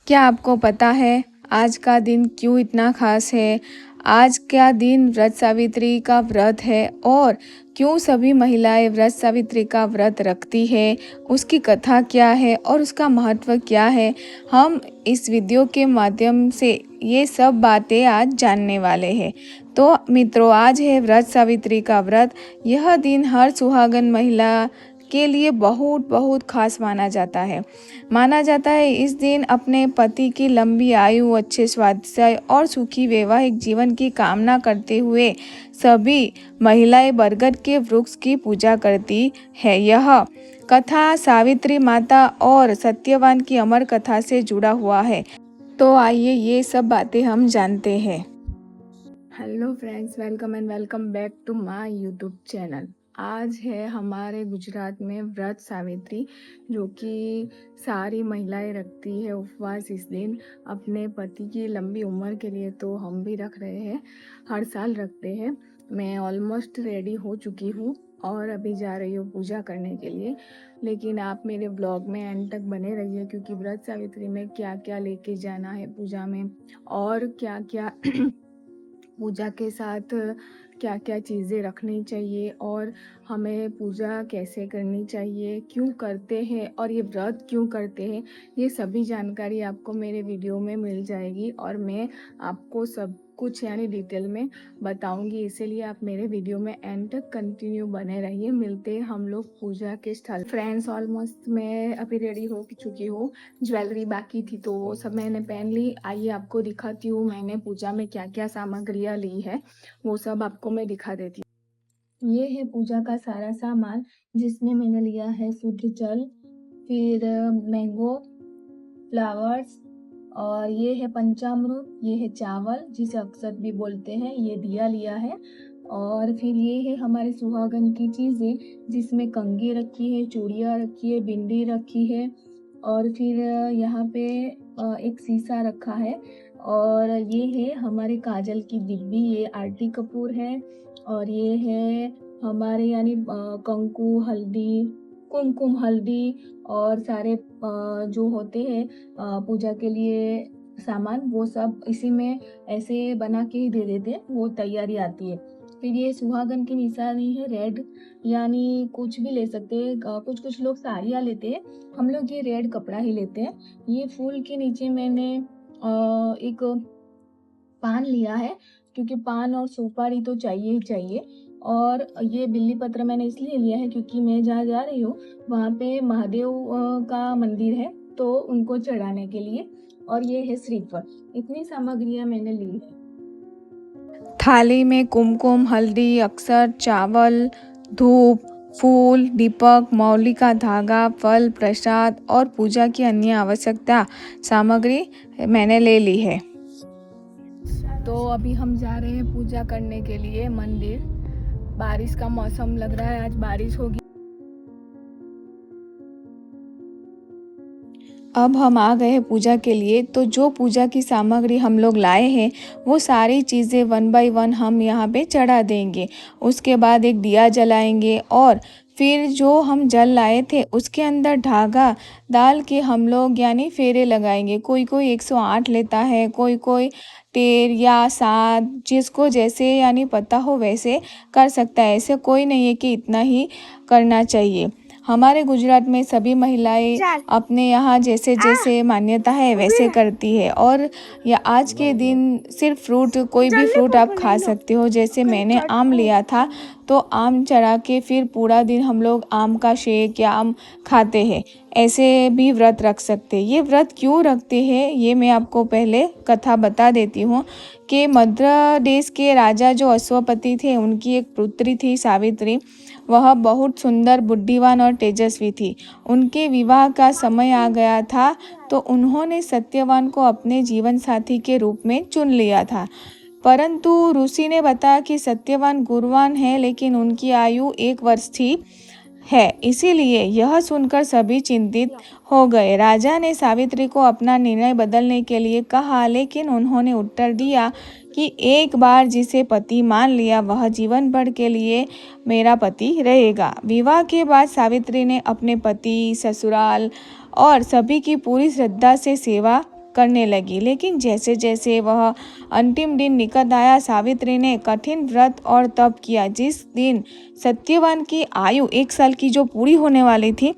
क्या आपको पता है आज का दिन क्यों इतना खास है? आज का दिन व्रत सावित्री का व्रत है और क्यों सभी महिलाएं व्रत सावित्री का व्रत रखती है, उसकी कथा क्या है और उसका महत्व क्या है। हम इस वीडियो के माध्यम से ये सब बातें आज जानने वाले हैं। तो मित्रों, आज है व्रत सावित्री का व्रत। यह दिन हर सुहागन महिला के लिए बहुत बहुत खास माना जाता है इस दिन अपने पति की लंबी आयु, अच्छे स्वास्थ्य और सुखी वैवाहिक जीवन की कामना करते हुए सभी महिलाएं बरगद के वृक्ष की पूजा करती है। यह कथा सावित्री माता और सत्यवान की अमर कथा से जुड़ा हुआ है। तो आइए ये सब बातें हम जानते हैं। Hello friends, welcome and welcome back to my YouTube channel. आज है हमारे गुजरात में व्रत सावित्री, जो कि सारी महिलाएं रखती है उपवास इस दिन अपने पति की लंबी उम्र के लिए। तो हम भी रख रहे हैं, हर साल रखते हैं। मैं ऑलमोस्ट रेडी हो चुकी हूँ और अभी जा रही हूँ पूजा करने के लिए। लेकिन आप मेरे ब्लॉग में एंड तक बने रहिए, क्योंकि व्रत सावित्री में क्या क्या लेके जाना है पूजा में और क्या क्या पूजा के साथ क्या क्या चीज़ें रखनी चाहिए और हमें पूजा कैसे करनी चाहिए, क्यों करते हैं और ये व्रत क्यों करते हैं, ये सभी जानकारी आपको मेरे वीडियो में मिल जाएगी और मैं आपको सब कुछ यानी डिटेल में बताऊंगी। इसीलिए आप मेरे वीडियो में एंड तक कंटिन्यू बने रहिए। मिलते हैं हम लोग पूजा के स्थल। फ्रेंड्स, ऑलमोस्ट मैं अभी रेडी हो चुकी हूँ। ज्वेलरी बाकी थी तो वो सब मैंने पहन ली। आइए आपको दिखाती हूँ मैंने पूजा में क्या क्या सामग्रियाँ ली है, वो सब आपको मैं दिखा देती हूँ। ये है पूजा का सारा सामान, जिसमें मैंने लिया है शुद्ध जल, फिर मैंगो, फ्लावर्स, और ये है पंचामृत, ये है चावल जिसे अक्षत भी बोलते हैं, ये दिया लिया है। और फिर ये है हमारे सुहागन की चीज़ें, जिसमें कंघी रखी है, चूड़ियाँ रखी है, बिंदी रखी है, और फिर यहाँ पे एक शीशा रखा है। और ये है हमारे काजल की डिब्बी, ये आरती कपूर है। और ये है हमारे यानी कंकु, हल्दी, कुमकुम, हल्दी और सारे जो होते हैं पूजा के लिए सामान, वो सब इसी में ऐसे बना के ही दे देते हैं, वो तैयारी आती है। फिर ये सुहागन की निशानी है रेड, यानी कुछ भी ले सकते हैं। कुछ कुछ लोग साड़ियाँ लेते हैं, हम लोग ये रेड कपड़ा ही लेते हैं। ये फूल के नीचे मैंने एक पान लिया है, क्योंकि पान और सुपारी तो चाहिए ही चाहिए। और ये बिल्ली पत्र मैंने इसलिए लिया है क्योंकि मैं जहाँ जा रही हूँ वहाँ पे महादेव का मंदिर है, तो उनको चढ़ाने के लिए। और ये है श्रीफल। इतनी सामग्रियाँ मैंने ली है। थाली में कुमकुम, हल्दी, अक्षत, चावल, धूप, फूल, दीपक, मौली का धागा, फल, प्रसाद और पूजा की अन्य आवश्यकता सामग्री मैंने ले ली है। तो अभी हम जा रहे हैं पूजा करने के लिए मंदिर। बारिश का मौसम लग रहा है, आज बारिश होगी। अब हम आ गए हैं पूजा के लिए। तो जो पूजा की सामग्री हम लोग लाए हैं, वो सारी चीज़ें 1 बाय 1 हम यहाँ पे चढ़ा देंगे। उसके बाद एक दिया जलाएंगे और फिर जो हम जल लाए थे उसके अंदर धागा डाल के हम लोग यानी फेरे लगाएंगे। कोई कोई 108 लेता है, कोई कोई 13 या 7, जिसको जैसे यानी पता हो वैसे कर सकता है। ऐसे कोई नहीं है कि इतना ही करना चाहिए। हमारे गुजरात में सभी महिलाएं अपने यहाँ जैसे जैसे मान्यता है वैसे करती है। और या आज के दिन सिर्फ फ्रूट, कोई भी फ्रूट आप खा सकते हो। जैसे मैंने आम लिया था तो आम चढ़ा के फिर पूरा दिन हम लोग आम का शेक या आम खाते हैं। ऐसे भी व्रत रख सकते हैं। ये व्रत क्यों रखते हैं ये मैं आपको पहले कथा बता देती हूँ। कि मध्य देश के राजा जो अश्वपति थे, उनकी एक पुत्री थी सावित्री। वह बहुत सुंदर, बुद्धिमान और तेजस्वी थी। उनके विवाह का समय आ गया था तो उन्होंने सत्यवान को अपने जीवन साथी के रूप में चुन लिया था। परंतु ऋषि ने बताया कि सत्यवान गुणवान है, लेकिन उनकी आयु 1 वर्ष थी है। इसीलिए यह सुनकर सभी चिंतित हो गए। राजा ने सावित्री को अपना निर्णय बदलने के लिए कहा, लेकिन उन्होंने उत्तर दिया कि एक बार जिसे पति मान लिया वह जीवन भर के लिए मेरा पति रहेगा। विवाह के बाद सावित्री ने अपने पति, ससुराल और सभी की पूरी श्रद्धा से सेवा करने लगी। लेकिन जैसे जैसे वह अंतिम दिन निकट आया, सावित्री ने कठिन व्रत और तप किया। जिस दिन सत्यवान की आयु 1 साल की जो पूरी होने वाली थी,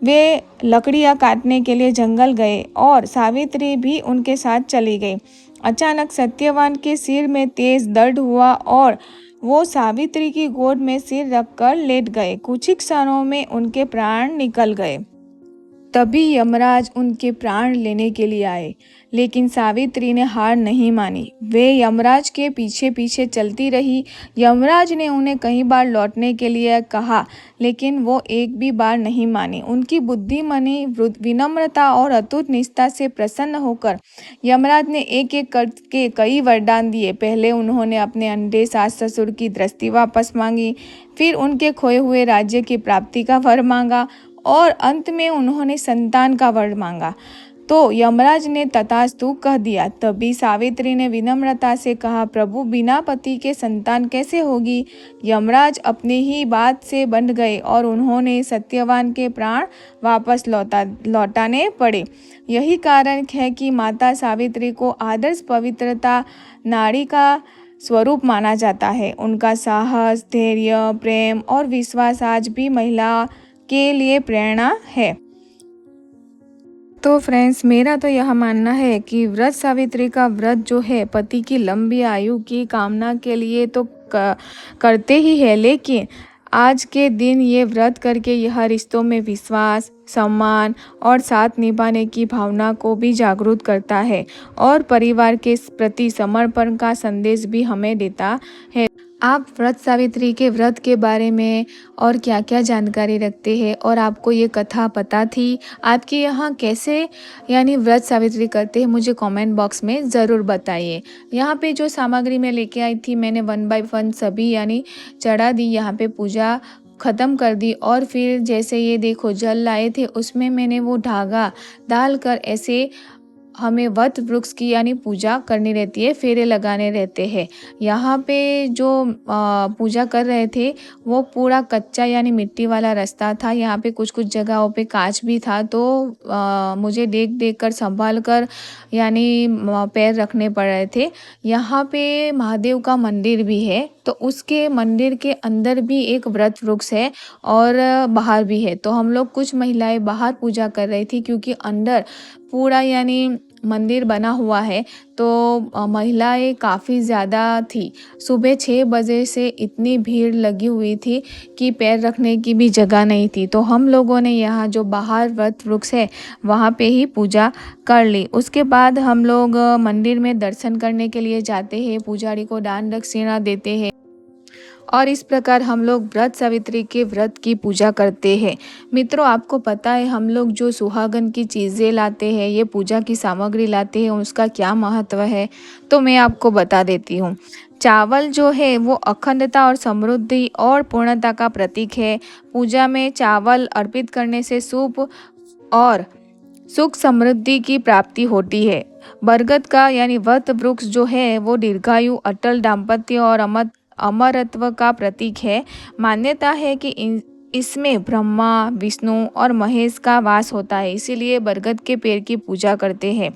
वे लकड़ियाँ काटने के लिए जंगल गए और सावित्री भी उनके साथ चली गई। अचानक सत्यवान के सिर में तेज दर्द हुआ और वो सावित्री की गोद में सिर रखकर लेट गए। कुछ ही क्षणों में उनके प्राण निकल गए। तभी यमराज उनके प्राण लेने के लिए आए, लेकिन सावित्री ने हार नहीं मानी। वे यमराज के पीछे पीछे चलती रही। यमराज ने उन्हें कई बार लौटने के लिए कहा, लेकिन वो एक भी बार नहीं मानी। उनकी बुद्धिमानी, विनम्रता और अटूट निष्ठा से प्रसन्न होकर यमराज ने एक एक करके कई वरदान दिए। पहले उन्होंने अपने अंधे सास ससुर की दृष्टि वापस मांगी, फिर उनके खोए हुए राज्य की प्राप्ति का वर मांगा और अंत में उन्होंने संतान का वर मांगा। तो यमराज ने तथास्तु कह दिया। तभी सावित्री ने विनम्रता से कहा, प्रभु, बिना पति के संतान कैसे होगी? यमराज अपनी ही बात से बंध गए और उन्होंने सत्यवान के प्राण वापस लौटाने पड़े। यही कारण है कि माता सावित्री को आदर्श पवित्रता नारी का स्वरूप माना जाता है। उनका साहस, धैर्य, प्रेम और विश्वास आज भी महिला के लिए प्रेरणा है। तो फ्रेंड्स, मेरा तो यह मानना है कि व्रत सावित्री का व्रत जो है पति की लंबी आयु की कामना के लिए तो करते ही है, लेकिन आज के दिन ये व्रत करके यह रिश्तों में विश्वास, सम्मान और साथ निभाने की भावना को भी जागरूक करता है और परिवार के प्रति समर्पण का संदेश भी हमें देता है। आप व्रत सावित्री के व्रत के बारे में और क्या क्या जानकारी रखते हैं और आपको ये कथा पता थी? आपके यहाँ कैसे व्रत सावित्री करते हैं, मुझे कमेंट बॉक्स में ज़रूर बताइए। यहाँ पे जो सामग्री मैं लेके आई थी, मैंने 1 बाय 1 सभी चढ़ा दी। यहाँ पे पूजा ख़त्म कर दी और फिर जैसे ये देखो जल लाए थे, उसमें मैंने वो धागा डालकर ऐसे हमें वट वृक्ष की पूजा करनी रहती है, फेरे लगाने रहते हैं। यहाँ पे जो पूजा कर रहे थे वो पूरा कच्चा मिट्टी वाला रास्ता था। यहाँ पे कुछ कुछ जगहों पे कांच भी था, तो मुझे देख देख कर संभाल कर पैर रखने पड़ रहे थे। यहाँ पे महादेव का मंदिर भी है, तो उसके मंदिर के अंदर भी एक वट वृक्ष है और बाहर भी है। तो हम लोग कुछ महिलाएं बाहर पूजा कर रही थी, क्योंकि अंदर पूरा मंदिर बना हुआ है, तो महिलाएं काफ़ी ज़्यादा थी। सुबह 6 बजे से इतनी भीड़ लगी हुई थी कि पैर रखने की भी जगह नहीं थी। तो हम लोगों ने यहाँ जो बाहर वट वृक्ष है वहाँ पे ही पूजा कर ली। उसके बाद हम लोग मंदिर में दर्शन करने के लिए जाते हैं, पुजारी को दान दक्षिणा देते हैं और इस प्रकार हम लोग व्रत सावित्री के व्रत की पूजा करते हैं। मित्रों, आपको पता है हम लोग जो सुहागन की चीज़ें लाते हैं, ये पूजा की सामग्री लाते हैं, उसका क्या महत्व है तो मैं आपको बता देती हूँ। चावल जो है वो अखंडता और समृद्धि और पूर्णता का प्रतीक है। पूजा में चावल अर्पित करने से शुभ और सुख समृद्धि की प्राप्ति होती है। बरगद का वट वृक्ष जो है वो दीर्घायु, अटल दाम्पत्य और अमरत्व का प्रतीक है। मान्यता है कि इसमें ब्रह्मा, विष्णु और महेश का वास होता है, इसीलिए बरगद के पेड़ की पूजा करते हैं।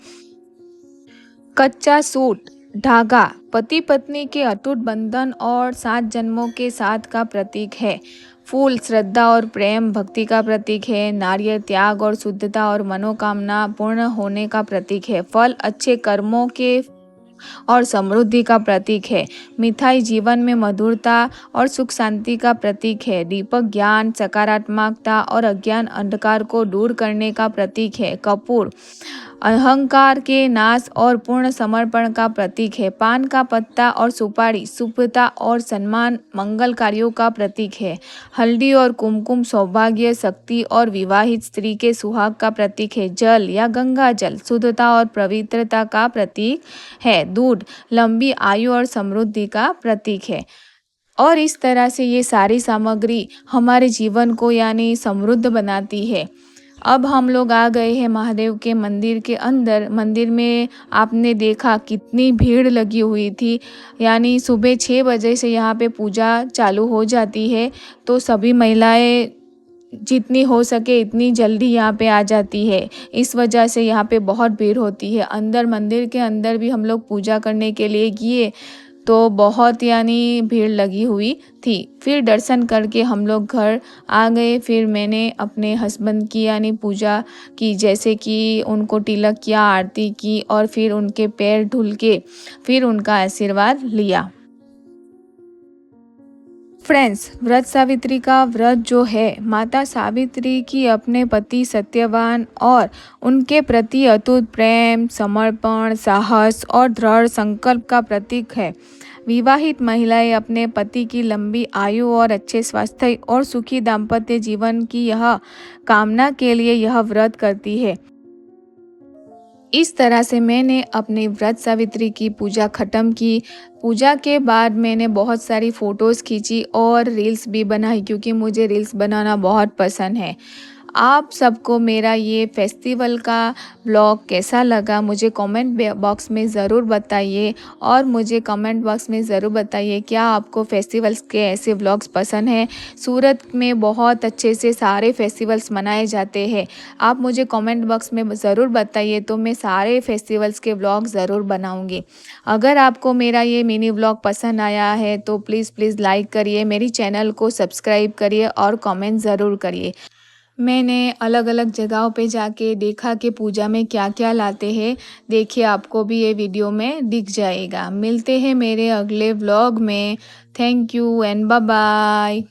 कच्चा सूत धागा पति पत्नी के अटूट बंधन और 7 जन्मों के साथ का प्रतीक है। फूल श्रद्धा और प्रेम भक्ति का प्रतीक है। नारियल त्याग और शुद्धता और मनोकामना पूर्ण होने का प्रतीक है। फल अच्छे कर्मों के और समृद्धि का प्रतीक है। मिठाई जीवन में मधुरता और सुख शांति का प्रतीक है। दीपक ज्ञान, सकारात्मकता और अज्ञान अंधकार को दूर करने का प्रतीक है। कपूर अहंकार के नाश और पूर्ण समर्पण का प्रतीक है। पान का पत्ता और सुपारी शुभता और सम्मान मंगल कार्यों का प्रतीक है। हल्दी और कुमकुम सौभाग्य, शक्ति और विवाहित स्त्री के सुहाग का प्रतीक है। जल या गंगा जल शुद्धता और पवित्रता का प्रतीक है। दूध लंबी आयु और समृद्धि का प्रतीक है। और इस तरह से ये सारी सामग्री हमारे जीवन को समृद्ध बनाती है। अब हम लोग आ गए हैं महादेव के मंदिर के अंदर। मंदिर में आपने देखा कितनी भीड़ लगी हुई थी, सुबह 6 बजे से यहाँ पे पूजा चालू हो जाती है। तो सभी महिलाएं जितनी हो सके इतनी जल्दी यहाँ पे आ जाती है। इस वजह से यहाँ पे बहुत भीड़ होती है। अंदर मंदिर के अंदर भी हम लोग पूजा करने के लिए गए तो बहुत यानी भीड़ लगी हुई थी। फिर दर्शन करके हम लोग घर आ गए। फिर मैंने अपने हस्बैंड की यानी पूजा की, जैसे कि उनको तिलक किया, आरती की और फिर उनके पैर धुल के फिर उनका आशीर्वाद लिया। फ्रेंड्स, व्रत सावित्री का व्रत जो है माता सावित्री की अपने पति सत्यवान और उनके प्रति अटूट प्रेम, समर्पण, साहस और दृढ़ संकल्प का प्रतीक है। विवाहित महिलाएं अपने पति की लंबी आयु और अच्छे स्वास्थ्य और सुखी दाम्पत्य जीवन की यह कामना के लिए यह व्रत करती है। इस तरह से मैंने अपने व्रत सावित्री की पूजा ख़त्म की। पूजा के बाद मैंने बहुत सारी फ़ोटोज़ खींची और रील्स भी बनाई, क्योंकि मुझे रील्स बनाना बहुत पसंद है। आप सबको मेरा ये फेस्टिवल का व्लॉग कैसा लगा मुझे कमेंट बॉक्स में ज़रूर बताइए। और मुझे कमेंट बॉक्स में ज़रूर बताइए क्या आपको फेस्टिवल्स के ऐसे व्लॉग्स पसंद हैं। सूरत में बहुत अच्छे से सारे फेस्टिवल्स मनाए जाते हैं। आप मुझे कमेंट बॉक्स में ज़रूर बताइए, तो मैं सारे फेस्टिवल्स के व्लॉग ज़रूर बनाऊंगी। अगर आपको मेरा ये मिनी व्लॉग पसंद आया है तो प्लीज़ लाइक करिए, मेरी चैनल को सब्सक्राइब करिए और कमेंट ज़रूर करिए। मैंने अलग अलग जगहों पे जाके देखा कि पूजा में क्या क्या लाते हैं। देखिए, आपको भी ये वीडियो में दिख जाएगा। मिलते हैं मेरे अगले व्लॉग में। Thank you and bye bye.